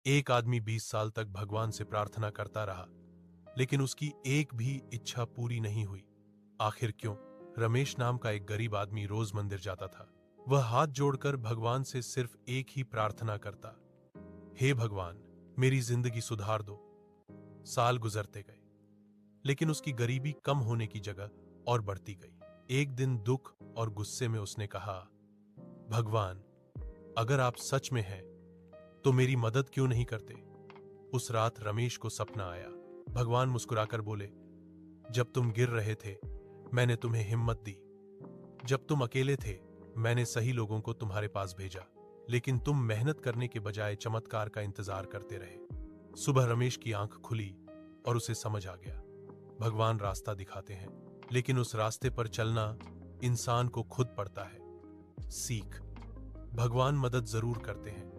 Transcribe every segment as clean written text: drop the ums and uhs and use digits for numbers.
एक आदमी 20 साल तक भगवान से प्रार्थना करता रहा, लेकिन उसकी एक भी इच्छा पूरी नहीं हुई। आखिर क्यों? रमेश नाम का एक गरीब आदमी रोज मंदिर जाता था। वह हाथ जोड़कर भगवान से सिर्फ एक ही प्रार्थना करता, हे भगवान, मेरी जिंदगी सुधार दो। साल गुजरते गए, लेकिन उसकी गरीबी कम होने की जगह और बढ़ती गई। एक दिन दुख और गुस्से में उसने कहा, भगवान, अगर आप सच में हैं तो मेरी मदद क्यों नहीं करते? उस रात रमेश को सपना आया। भगवान मुस्कुराकर बोले, जब तुम गिर रहे थे मैंने तुम्हें हिम्मत दी। जब तुम अकेले थे मैंने सही लोगों को तुम्हारे पास भेजा, लेकिन तुम मेहनत करने के बजाय चमत्कार का इंतजार करते रहे। सुबह रमेश की आंख खुली और उसे समझ आ गया, भगवान रास्ता दिखाते हैं, लेकिन उस रास्ते पर चलना इंसान को खुद पड़ता है। सीख: भगवान मदद जरूर करते हैं,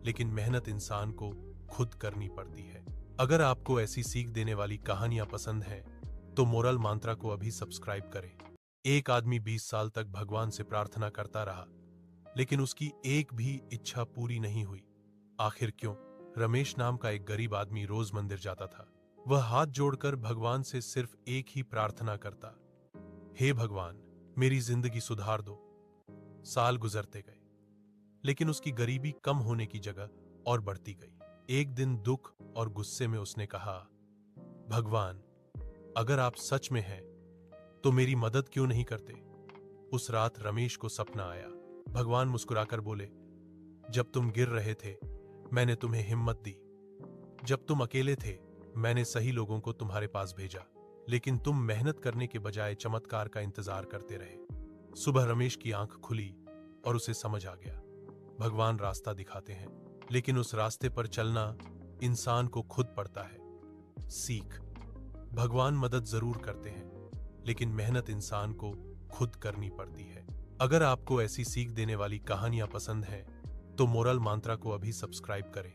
लेकिन मेहनत इंसान को खुद करनी पड़ती है। अगर आपको ऐसी सीख देने वाली कहानियां पसंद हैं, तो मोरल मंत्रा को अभी सब्सक्राइब करें। एक आदमी 20 साल तक भगवान से प्रार्थना करता रहा, लेकिन उसकी एक भी इच्छा पूरी नहीं हुई। आखिर क्यों? रमेश नाम का एक गरीब आदमी रोज मंदिर जाता था। वह हाथ जोड़कर भगवान से सिर्फ एक ही प्रार्थना करता, हे भगवान, मेरी जिंदगी सुधार दो। साल गुजरते गए, लेकिन उसकी गरीबी कम होने की जगह और बढ़ती गई। एक दिन दुख और गुस्से में उसने कहा, भगवान, अगर आप सच में हैं तो मेरी मदद क्यों नहीं करते? उस रात रमेश को सपना आया। भगवान मुस्कुराकर बोले, जब तुम गिर रहे थे मैंने तुम्हें हिम्मत दी। जब तुम अकेले थे मैंने सही लोगों को तुम्हारे पास भेजा, लेकिन तुम मेहनत करने के बजाय चमत्कार का इंतजार करते रहे। सुबह रमेश की आंख खुली और उसे समझ आ गया, भगवान रास्ता दिखाते हैं, लेकिन उस रास्ते पर चलना इंसान को खुद पड़ता है। सीख: भगवान मदद जरूर करते हैं, लेकिन मेहनत इंसान को खुद करनी पड़ती है। अगर आपको ऐसी सीख देने वाली कहानियां पसंद हैं, तो मोरल मंत्रा को अभी सब्सक्राइब करें।